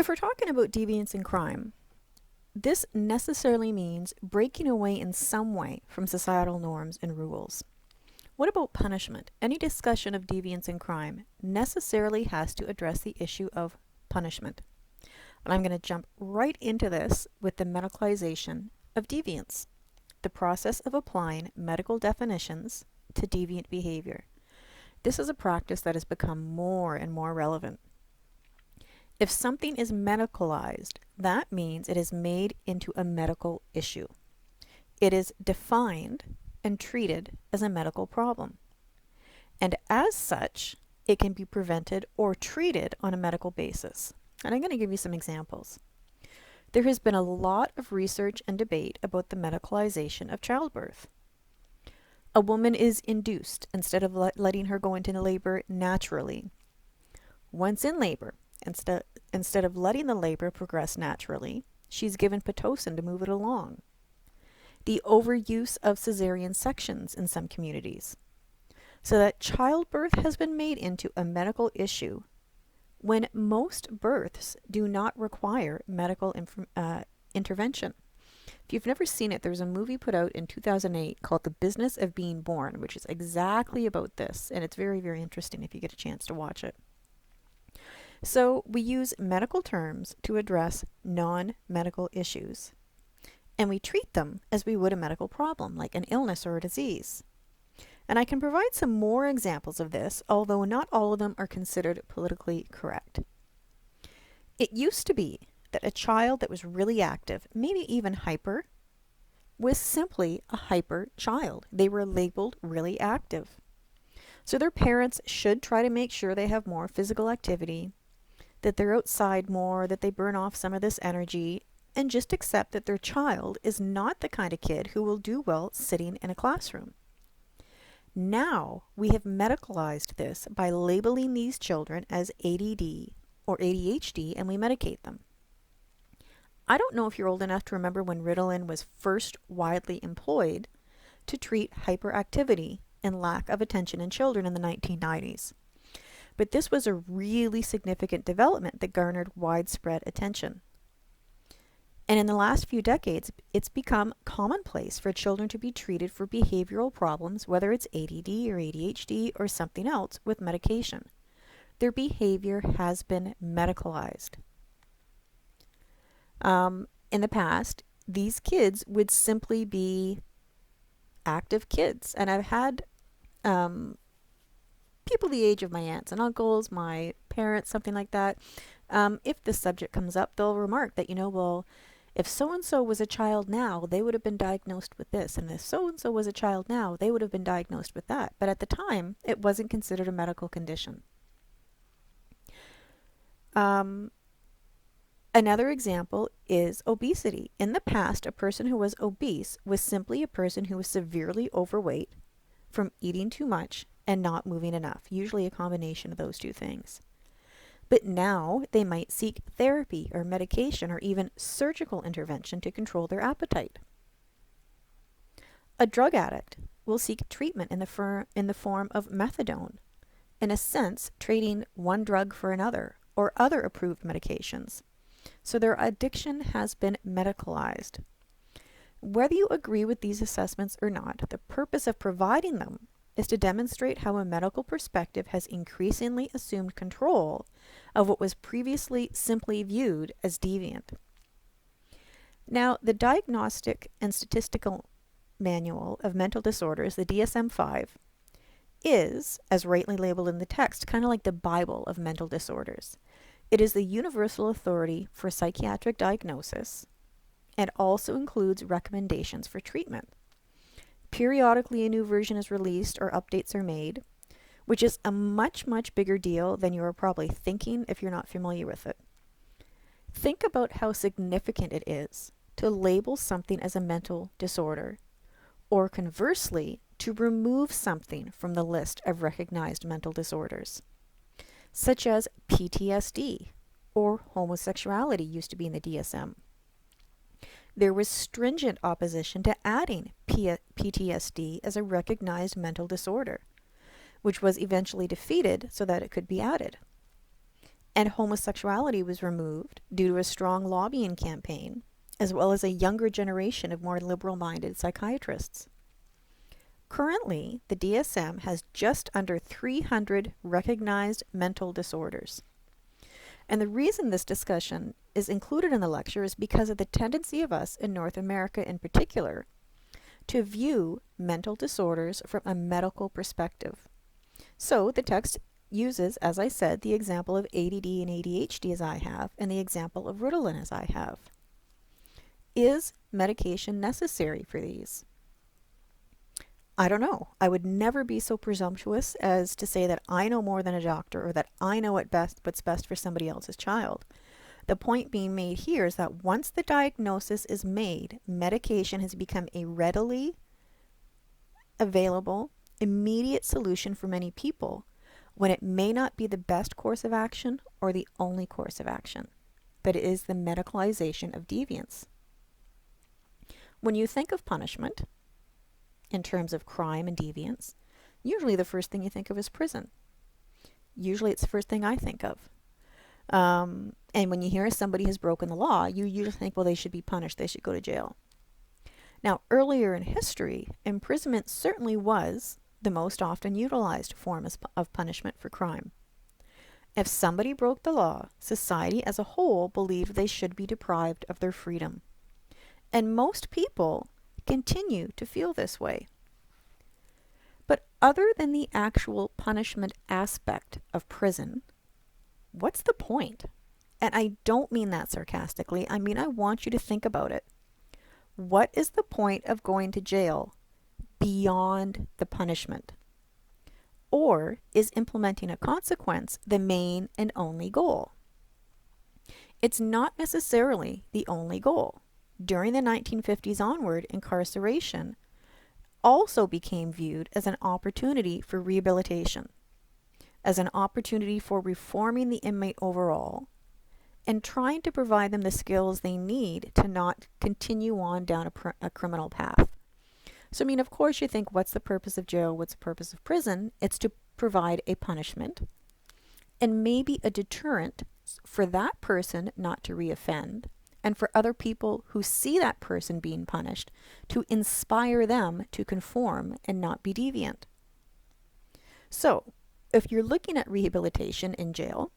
If we're talking about deviance in crime, this necessarily means breaking away in some way from societal norms and rules. What about punishment? Any discussion of deviance in crime necessarily has to address the issue of punishment. And I'm going to jump right into this with the medicalization of deviance, the process of applying medical definitions to deviant behavior. This is a practice that has become more and more relevant. If something is medicalized, that means it is made into a medical issue. It is defined and treated as a medical problem. And as such, it can be prevented or treated on a medical basis. And I'm going to give you some examples. There has been a lot of research and debate about the medicalization of childbirth. A woman is induced instead of letting her go into labor naturally. Once in labor, instead of letting the labor progress naturally, she's given Pitocin to move it along. The overuse of cesarean sections in some communities, so that childbirth has been made into a medical issue when most births do not require medical intervention. If you've never seen it, there's a movie put out in 2008 called The Business of Being Born, which is exactly about this, and it's very, very interesting if you get a chance to watch it. So we use medical terms to address non-medical issues, and we treat them as we would a medical problem, like an illness or a disease. And I can provide some more examples of this, although not all of them are considered politically correct. It used to be that a child that was really active, maybe even hyper, was simply a hyper child. They were labeled really active. So their parents should try to make sure they have more physical activity, that they're outside more, that they burn off some of this energy, and just accept that their child is not the kind of kid who will do well sitting in a classroom. Now we have medicalized this by labeling these children as ADD or ADHD, and we medicate them. I don't know if you're old enough to remember when Ritalin was first widely employed to treat hyperactivity and lack of attention in children in the 1990s. But this was a really significant development that garnered widespread attention. And in the last few decades, it's become commonplace for children to be treated for behavioral problems, whether it's ADD or ADHD or something else, with medication. Their behavior has been medicalized. In the past, these kids would simply be active kids. And I've had people the age of my aunts and uncles, my parents, something like that. If this subject comes up, they'll remark that, well, if so-and-so was a child now, they would have been diagnosed with this. And if so-and-so was a child now, they would have been diagnosed with that. But at the time, it wasn't considered a medical condition. Another example is obesity. In the past, a person who was obese was simply a person who was severely overweight from eating too much and not moving enough, usually a combination of those two things. But now they might seek therapy or medication or even surgical intervention to control their appetite. A drug addict will seek treatment in the form of methadone, in a sense trading one drug for another or other approved medications. So their addiction has been medicalized. Whether you agree with these assessments or not, the purpose of providing them is to demonstrate how a medical perspective has increasingly assumed control of what was previously simply viewed as deviant. Now, the Diagnostic and Statistical Manual of Mental Disorders, the DSM-5, is, as rightly labeled in the text, kind of like the Bible of mental disorders. It is the universal authority for psychiatric diagnosis and also includes recommendations for treatment. Periodically, a new version is released or updates are made, which is a much, much bigger deal than you are probably thinking if you're not familiar with it. Think about how significant it is to label something as a mental disorder, or conversely, to remove something from the list of recognized mental disorders, such as PTSD or homosexuality used to be in the DSM. There was stringent opposition to adding PTSD as a recognized mental disorder, which was eventually defeated so that it could be added. and homosexuality was removed due to a strong lobbying campaign, as well as a younger generation of more liberal-minded psychiatrists. Currently, the DSM has just under 300 recognized mental disorders. And the reason this discussion is included in the lecture is because of the tendency of us in North America in particular to view mental disorders from a medical perspective. So the text uses, as I said, the example of ADD and ADHD as I have, and the example of Ritalin as I have. Is medication necessary for these? I don't know. I would never be so presumptuous as to say that I know more than a doctor or that I know what's best for somebody else's child. The point being made here is that once the diagnosis is made, medication has become a readily available, immediate solution for many people when it may not be the best course of action or the only course of action, but it is the medicalization of deviance. When you think of punishment, in terms of crime and deviance, usually the first thing you think of is prison. Usually it's the first thing I think of. And when you hear somebody has broken the law, you usually think, well, they should be punished, they should go to jail. Now, earlier in history, imprisonment certainly was the most often utilized form of punishment for crime. If somebody broke the law, society as a whole believed they should be deprived of their freedom. And most people continue to feel this way. But other than the actual punishment aspect of prison, what's the point? And I don't mean that sarcastically. I mean, I want you to think about it. What is the point of going to jail beyond the punishment? Or is implementing a consequence the main and only goal? It's not necessarily the only goal. During the 1950s onward, incarceration also became viewed as an opportunity for rehabilitation, as an opportunity for reforming the inmate overall, and trying to provide them the skills they need to not continue on down a criminal path. So, I mean, of course you think, what's the purpose of jail? What's the purpose of prison? It's to provide a punishment and maybe a deterrent for that person not to reoffend, and for other people who see that person being punished to inspire them to conform and not be deviant. So, if you're looking at rehabilitation in jail,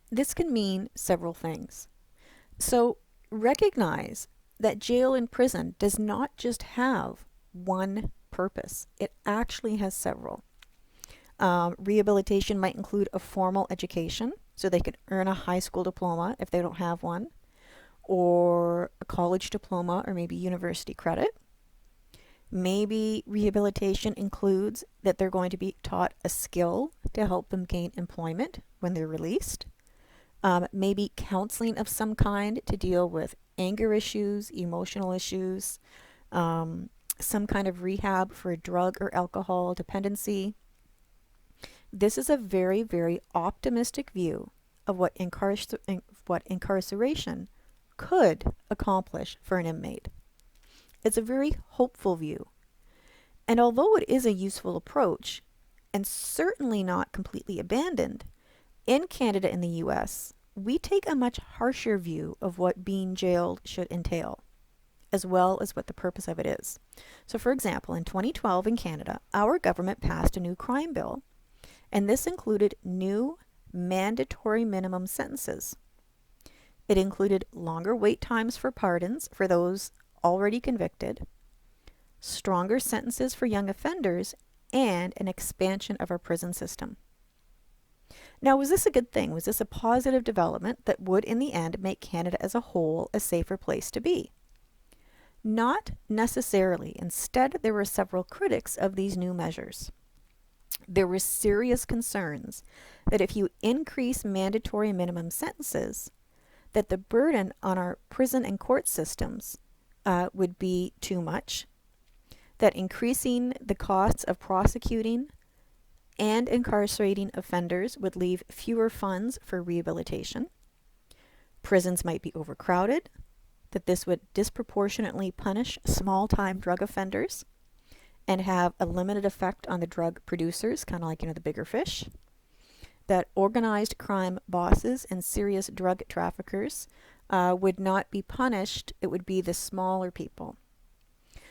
this can mean several things. So, recognize that jail and prison does not just have one purpose. It actually has several. Rehabilitation might include a formal education, so they could earn a high school diploma if they don't have one, or a college diploma, or maybe university credit. Maybe rehabilitation includes that they're going to be taught a skill to help them gain employment when they're released. Maybe counseling of some kind to deal with anger issues, emotional issues, some kind of rehab for drug or alcohol dependency. This is a very, very optimistic view of what incarceration could accomplish for an inmate. It's a very hopeful view. And although it is a useful approach, and certainly not completely abandoned, in Canada and the US, we take a much harsher view of what being jailed should entail, as well as what the purpose of it is. So for example, in 2012 in Canada, our government passed a new crime bill, and this included new mandatory minimum sentences. It included longer wait times for pardons for those already convicted, stronger sentences for young offenders, and an expansion of our prison system. Now, was this a good thing? Was this a positive development that would, in the end, make Canada as a whole a safer place to be? Not necessarily. Instead, there were several critics of these new measures. There were serious concerns that if you increase mandatory minimum sentences, that the burden on our prison and court systems would be too much, that increasing the costs of prosecuting and incarcerating offenders would leave fewer funds for rehabilitation. Prisons might be overcrowded, that this would disproportionately punish small-time drug offenders and have a limited effect on the drug producers, kind of like, the bigger fish. that organized crime bosses and serious drug traffickers would not be punished. It would be the smaller people.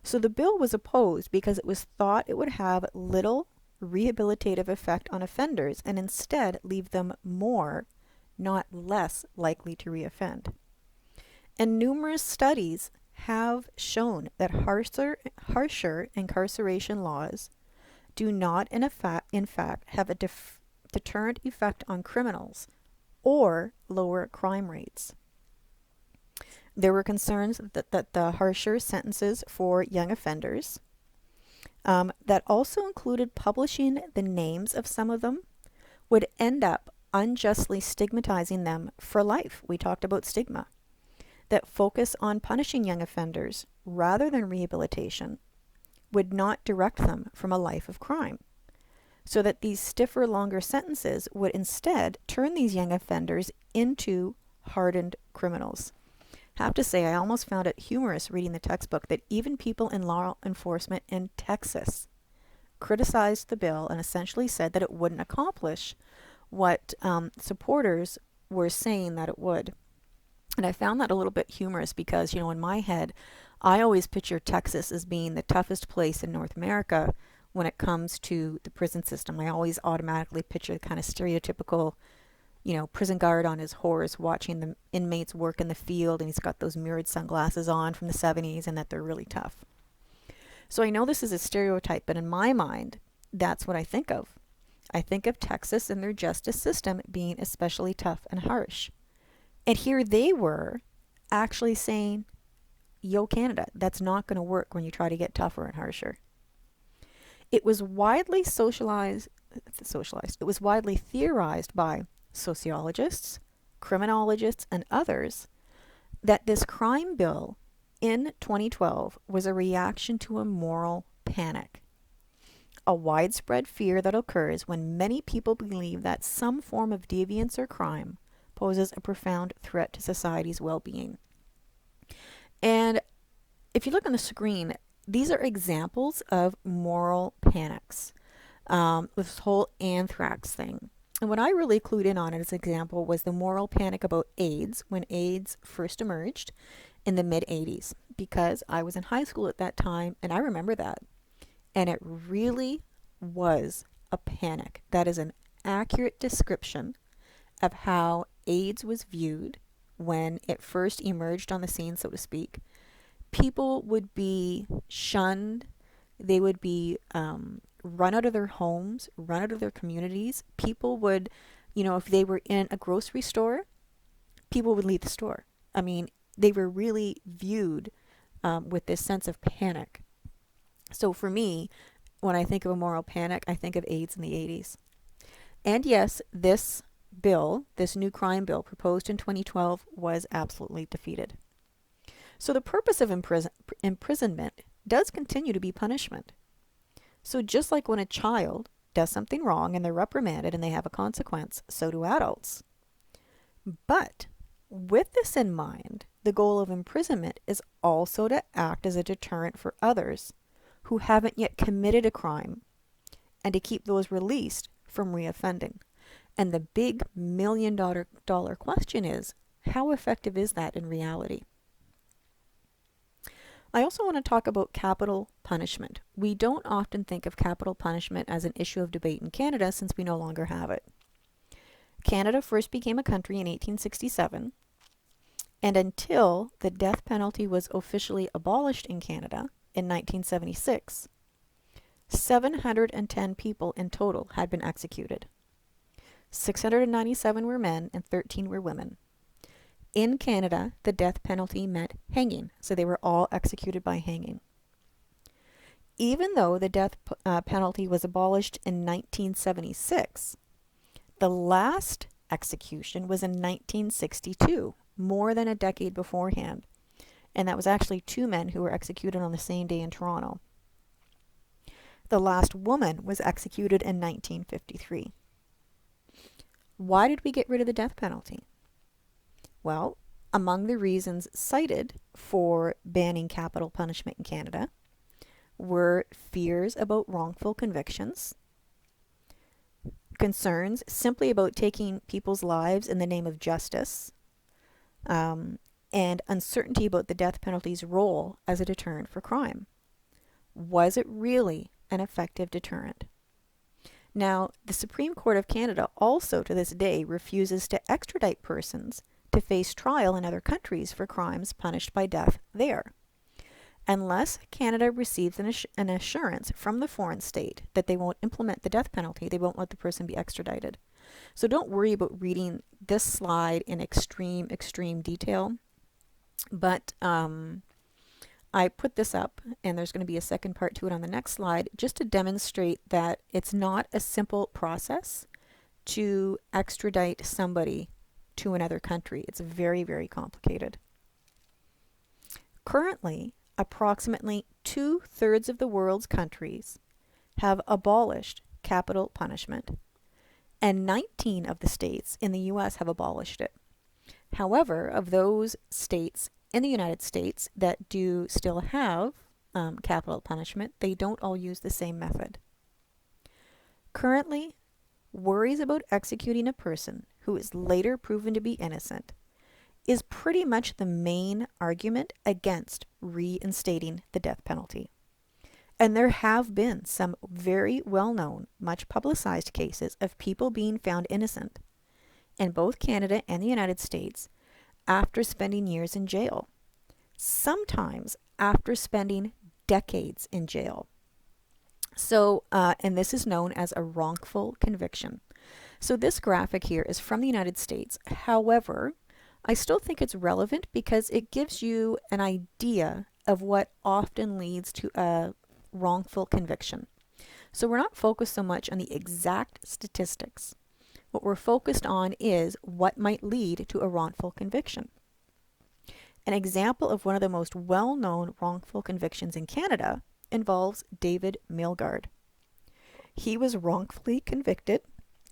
So the bill was opposed because it was thought it would have little rehabilitative effect on offenders and instead leave them more, not less, likely to reoffend. And numerous studies have shown that harsher incarceration laws do not, in fact, have a deterrent effect on criminals or lower crime rates. There were concerns that the harsher sentences for young offenders, that also included publishing the names of some of them, would end up unjustly stigmatizing them for life. We talked about stigma. That focus on punishing young offenders rather than rehabilitation would not direct them from a life of crime. So that these stiffer, longer sentences would instead turn these young offenders into hardened criminals. Have to say, I almost found it humorous reading the textbook that even people in law enforcement in Texas criticized the bill and essentially said that it wouldn't accomplish what supporters were saying that it would. And I found that a little bit humorous because, in my head, I always picture Texas as being the toughest place in North America when it comes to the prison system. I always automatically picture the kind of stereotypical, prison guard on his horse watching the inmates work in the field, and he's got those mirrored sunglasses on from the 70s, and that they're really tough. So I know this is a stereotype, but in my mind, that's what I think of. I think of Texas and their justice system being especially tough and harsh. And here they were actually saying, yo, Canada, that's not going to work when you try to get tougher and harsher. It was widely it was widely theorized by sociologists, criminologists, and others that this crime bill in 2012 was a reaction to a moral panic, a widespread fear that occurs when many people believe that some form of deviance or crime poses a profound threat to society's well-being. And if you look on the screen, these are examples of moral panics. This whole anthrax thing. And what I really clued in on as an example was the moral panic about AIDS when AIDS first emerged in the mid-80s, because I was in high school at that time and I remember that. And it really was a panic. That is an accurate description of how AIDS was viewed when it first emerged on the scene, so to speak. People would be shunned. They would be run out of their homes, run out of their communities. People would, if they were in a grocery store, people would leave the store. I mean, they were really viewed with this sense of panic. So for me, when I think of a moral panic, I think of AIDS in the 80s. And yes, this bill, this new crime bill proposed in 2012, was absolutely defeated. So the purpose of imprisonment does continue to be punishment. So just like when a child does something wrong and they're reprimanded and they have a consequence, so do adults. But with this in mind, the goal of imprisonment is also to act as a deterrent for others who haven't yet committed a crime and to keep those released from reoffending. And the big $1 million question is, how effective is that in reality? I also want to talk about capital punishment. We don't often think of capital punishment as an issue of debate in Canada since we no longer have it. Canada first became a country in 1867, and until the death penalty was officially abolished in Canada in 1976, 710 people in total had been executed. 697 were men and 13 were women. In Canada, the death penalty meant hanging, so they were all executed by hanging. Even though the death penalty was abolished in 1976, the last execution was in 1962, more than a decade beforehand, and that was actually 2 men who were executed on the same day in Toronto. The last woman was executed in 1953. Why did we get rid of the death penalty? Well, among the reasons cited for banning capital punishment in Canada were fears about wrongful convictions, concerns simply about taking people's lives in the name of justice, and uncertainty about the death penalty's role as a deterrent for crime. Was it really an effective deterrent? Now, the Supreme Court of Canada also to this day refuses to extradite persons to face trial in other countries for crimes punished by death there, unless Canada receives an assurance from the foreign state that they won't implement the death penalty. They won't let the person be extradited. So don't worry about reading this slide in extreme detail. But I put this up, and there's going to be a second part to it on the next slide, just to demonstrate that it's not a simple process to extradite somebody to another country. It's very, very complicated. Currently, approximately 2/3 of the world's countries have abolished capital punishment, and 19 of the states in the US have abolished it. However, of those states in the United States that do still have capital punishment, they don't all use the same method. Currently, worries about executing a person who is later proven to be innocent is pretty much the main argument against reinstating the death penalty. And there have been some very well-known, much publicized cases of people being found innocent in both Canada and the United States after spending years in jail, sometimes after spending decades in jail. So, and this is known as a wrongful conviction. So this graphic here is from the United States. However, I still think it's relevant because it gives you an idea of what often leads to a wrongful conviction. So we're not focused so much on the exact statistics. What we're focused on is what might lead to a wrongful conviction. An example of one of the most well-known wrongful convictions in Canada involves David Milgaard. He was wrongfully convicted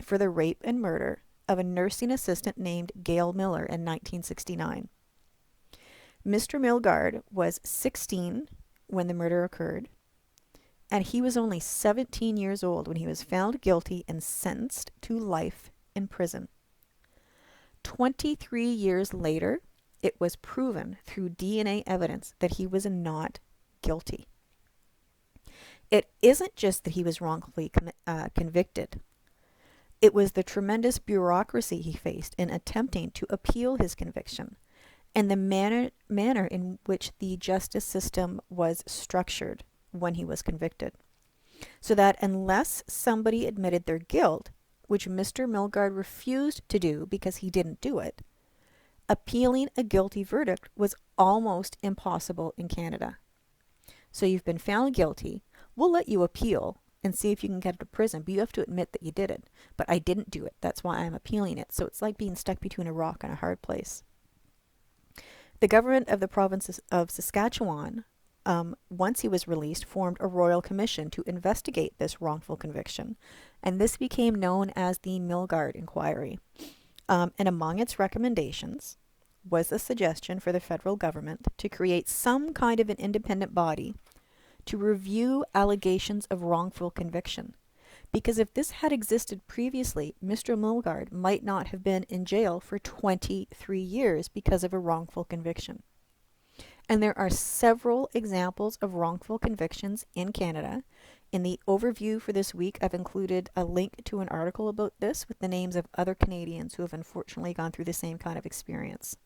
for the rape and murder of a nursing assistant named Gail Miller in 1969. Mr. Milgaard was 16 when the murder occurred, and he was only 17 years old when he was found guilty and sentenced to life in prison. 23 years later, it was proven through DNA evidence that he was not guilty. It isn't just that he was wrongfully convicted. It was the tremendous bureaucracy he faced in attempting to appeal his conviction and the manner in which the justice system was structured when he was convicted. So that unless somebody admitted their guilt, which Mr. Milgaard refused to do because he didn't do it, appealing a guilty verdict was almost impossible in Canada. So you've been found guilty, we'll let you appeal and see if you can get out of prison, but you have to admit that you did it. But I didn't do it, that's why I'm appealing it. So it's like being stuck between a rock and a hard place. The government of the province of Saskatchewan, once he was released, formed a royal commission to investigate this wrongful conviction, and this became known as the Milgaard Inquiry. And among its recommendations was the suggestion for the federal government to create some kind of an independent body to review allegations of wrongful conviction. Because if this had existed previously, Mr. Milgaard might not have been in jail for 23 years because of a wrongful conviction. And there are several examples of wrongful convictions in Canada. In the overview for this week, I've included a link to an article about this with the names of other Canadians who have unfortunately gone through the same kind of experience.